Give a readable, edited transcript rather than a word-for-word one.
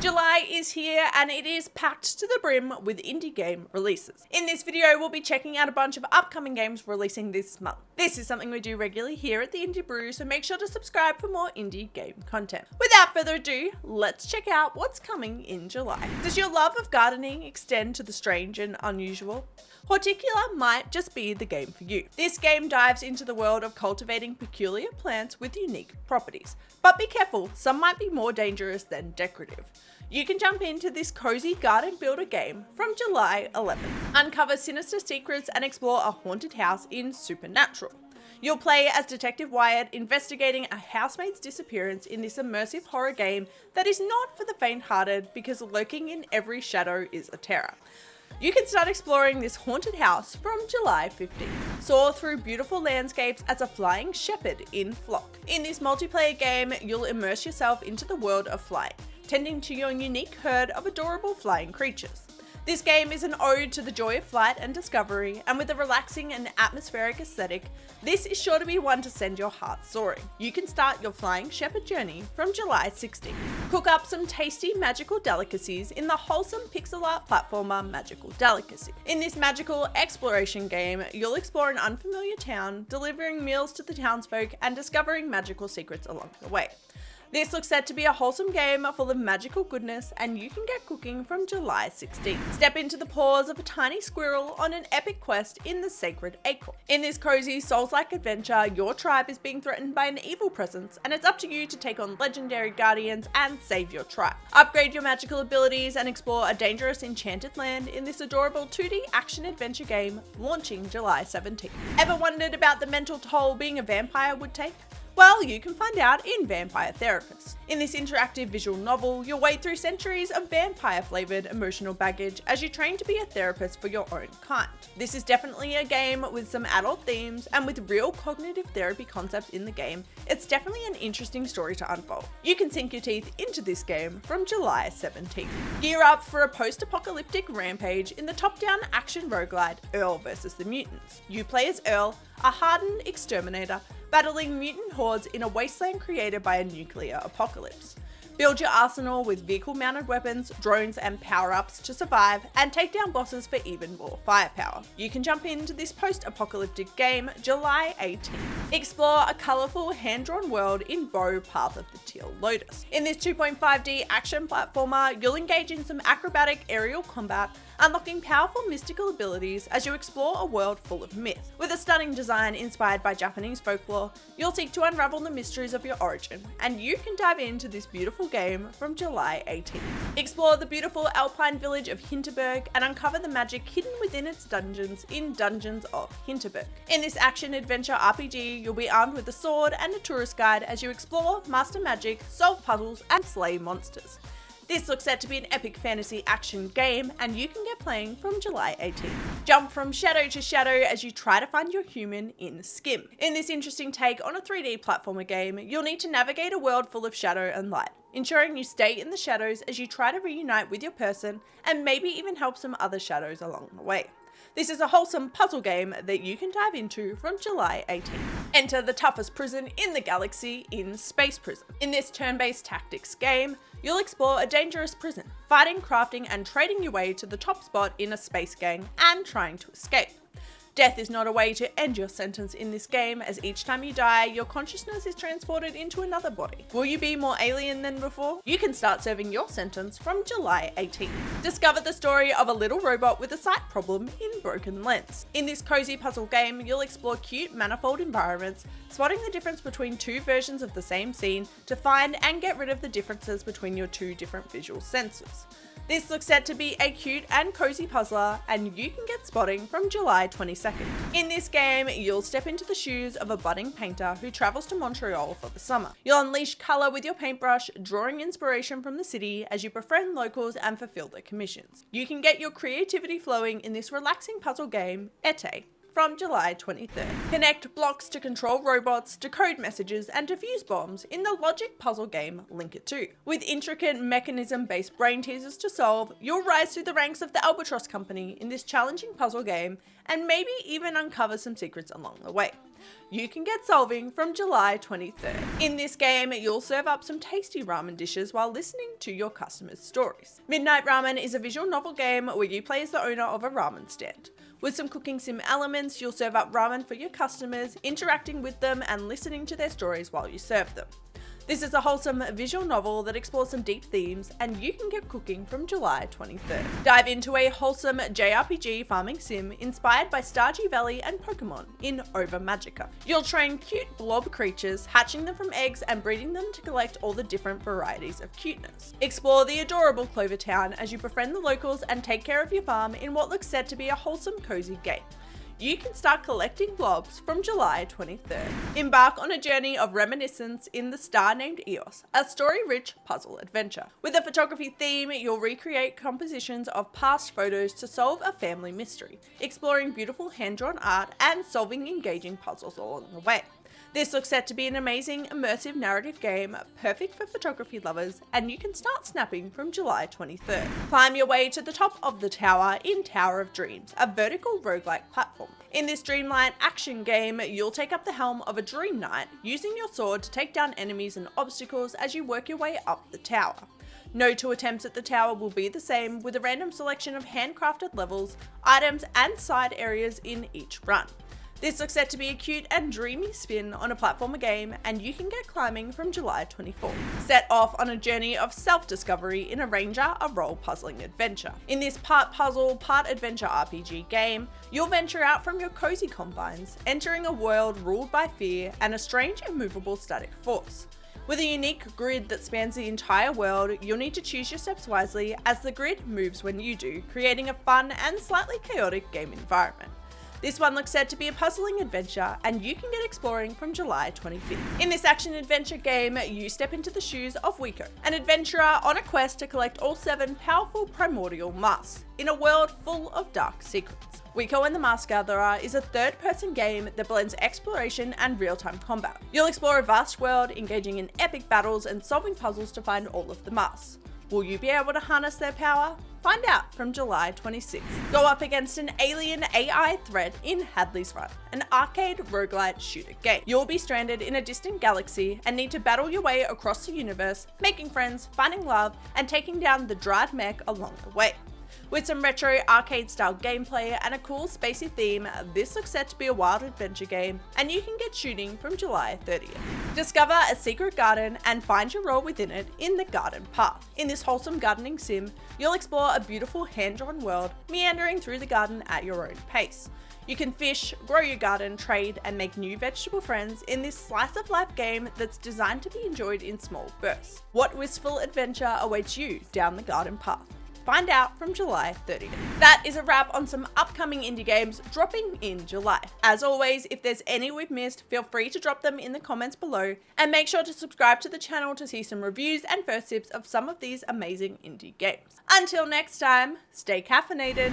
July is here and it is packed to the brim with indie game releases. In this video, we'll be checking out a bunch of upcoming games releasing this month. This is something we do regularly here at the Indie Brew, so make sure to subscribe for more indie game content. Without further ado, let's check out what's coming in July. Does your love of gardening extend to the strange and unusual? Horticular might just be the game for you. This game dives into the world of cultivating peculiar plants with unique properties. But be careful, some might be more dangerous than decorative. You can jump into this cozy garden builder game from July 11th. Uncover sinister secrets and explore a haunted house in Supernatural. You'll play as Detective Wyatt investigating a housemate's disappearance in this immersive horror game that is not for the faint-hearted because lurking in every shadow is a terror. You can start exploring this haunted house from July 15th. Soar through beautiful landscapes as a flying shepherd in Flock. In this multiplayer game, you'll immerse yourself into the world of flying, tending to your unique herd of adorable flying creatures. This game is an ode to the joy of flight and discovery, and with a relaxing and atmospheric aesthetic, this is sure to be one to send your heart soaring. You can start your flying shepherd journey from July 16th. Cook up some tasty magical delicacies in the wholesome pixel art platformer Magical Delicacy. In this magical exploration game, you'll explore an unfamiliar town, delivering meals to the townsfolk and discovering magical secrets along the way. This looks set to be a wholesome game full of magical goodness, and you can get cooking from July 16th. Step into the paws of a tiny squirrel on an epic quest in the sacred Acorn. In this cozy Souls-like adventure, your tribe is being threatened by an evil presence, and it's up to you to take on legendary guardians and save your tribe. Upgrade your magical abilities and explore a dangerous enchanted land in this adorable 2D action-adventure game launching July 17th. Ever wondered about the mental toll being a vampire would take? Well, you can find out in Vampire Therapist. In this interactive visual novel, you'll wade through centuries of vampire-flavoured emotional baggage as you train to be a therapist for your own kind. This is definitely a game with some adult themes, and with real cognitive therapy concepts in the game, it's definitely an interesting story to unfold. You can sink your teeth into this game from July 17th. Gear up for a post-apocalyptic rampage in the top-down action roguelite Earl vs the Mutants. You play as Earl, a hardened exterminator, battling mutant hordes in a wasteland created by a nuclear apocalypse. Build your arsenal with vehicle-mounted weapons, drones, and power-ups to survive and take down bosses for even more firepower. You can jump into this post-apocalyptic game July 18th. Explore a colourful, hand-drawn world in Bo Path of the Teal Lotus. In this 2.5D action platformer, you'll engage in some acrobatic aerial combat, unlocking powerful mystical abilities as you explore a world full of myth. With a stunning design inspired by Japanese folklore, you'll seek to unravel the mysteries of your origin, and you can dive into this beautiful game from July 18th. Explore the beautiful alpine village of Hinterberg and uncover the magic hidden within its dungeons in Dungeons of Hinterberg. In this action-adventure RPG, you'll be armed with a sword and a tourist guide as you explore, master magic, solve puzzles, and slay monsters. This looks set to be an epic fantasy action game, and you can get playing from July 18th. Jump from shadow to shadow as you try to find your human in SCHiM. In this interesting take on a 3D platformer game, you'll need to navigate a world full of shadow and light, ensuring you stay in the shadows as you try to reunite with your person and maybe even help some other shadows along the way. This is a wholesome puzzle game that you can dive into from July 18th. Enter the toughest prison in the galaxy in Space Prison. In this turn-based tactics game, you'll explore a dangerous prison, fighting, crafting, and trading your way to the top spot in a space gang and trying to escape. Death is not a way to end your sentence in this game, as each time you die, your consciousness is transported into another body. Will you be more alien than before? You can start serving your sentence from July 18th. Discover the story of a little robot with a sight problem in Broken Lens. In this cozy puzzle game, you'll explore cute, manifold environments, spotting the difference between two versions of the same scene to find and get rid of the differences between your two different visual senses. This looks set to be a cute and cozy puzzler, and you can get spotting from July 22nd. In this game, you'll step into the shoes of a budding painter who travels to Montreal for the summer. You'll unleash colour with your paintbrush, drawing inspiration from the city as you befriend locals and fulfill their commissions. You can get your creativity flowing in this relaxing puzzle game, Ete, from July 23rd. Connect blocks to control robots, decode messages, and defuse bombs in the logic puzzle game Linkito. With intricate mechanism-based brain teasers to solve, you'll rise through the ranks of the Albatross Company in this challenging puzzle game and maybe even uncover some secrets along the way. You can get solving from July 23rd. In this game, you'll serve up some tasty ramen dishes while listening to your customers' stories. Midnight Ramen is a visual novel game where you play as the owner of a ramen stand. With some cooking sim elements, you'll serve up ramen for your customers, interacting with them and listening to their stories while you serve them. This is a wholesome visual novel that explores some deep themes, and you can get cooking from July 23rd. Dive into a wholesome JRPG farming sim inspired by Stardew Valley and Pokemon in Ova Magica. You'll train cute blob creatures, hatching them from eggs and breeding them to collect all the different varieties of cuteness. Explore the adorable Clover Town as you befriend the locals and take care of your farm in what looks set to be a wholesome, cozy game. You can start collecting blobs from July 23rd. Embark on a journey of reminiscence in the star named Eos, a story-rich puzzle adventure. With a photography theme, you'll recreate compositions of past photos to solve a family mystery, exploring beautiful hand-drawn art and solving engaging puzzles along the way. This looks set to be an amazing, immersive narrative game, perfect for photography lovers, and you can start snapping from July 23rd. Climb your way to the top of the tower in Tower of Dreams, a vertical roguelike platform. In this dreamlight action game, you'll take up the helm of a dream knight, using your sword to take down enemies and obstacles as you work your way up the tower. No two attempts at the tower will be the same, with a random selection of handcrafted levels, items, and side areas in each run. This looks set to be a cute and dreamy spin on a platformer game, and you can get climbing from July 24th. Set off on a journey of self-discovery in Arranger, a role-puzzling adventure. In this part puzzle, part adventure RPG game, you'll venture out from your cozy confines, entering a world ruled by fear and a strange immovable static force. With a unique grid that spans the entire world, you'll need to choose your steps wisely as the grid moves when you do, creating a fun and slightly chaotic game environment. This one looks set to be a puzzling adventure, and you can get exploring from July 25th. In this action-adventure game, you step into the shoes of Weko, an adventurer on a quest to collect all 7 powerful primordial masks, in a world full of dark secrets. Weko and the Mask Gatherer is a third-person game that blends exploration and real-time combat. You'll explore a vast world, engaging in epic battles and solving puzzles to find all of the masks. Will you be able to harness their power? Find out from July 26th. Go up against an alien AI threat in Hadley's Run, an arcade roguelite shooter game. You'll be stranded in a distant galaxy and need to battle your way across the universe, making friends, finding love, and taking down the Dried mech along the way. With some retro arcade-style gameplay and a cool spacey theme, this looks set to be a wild adventure game, and you can get shooting from July 30th. Discover a secret garden and find your role within it in the Garden Path. In this wholesome gardening sim, you'll explore a beautiful hand-drawn world, meandering through the garden at your own pace. You can fish, grow your garden, trade, and make new vegetable friends in this slice-of-life game that's designed to be enjoyed in small bursts. What wistful adventure awaits you down the garden path? Find out from July 30th. That is a wrap on some upcoming indie games dropping in July. As always, if there's any we've missed, feel free to drop them in the comments below, and make sure to subscribe to the channel to see some reviews and first sips of some of these amazing indie games. Until next time, stay caffeinated.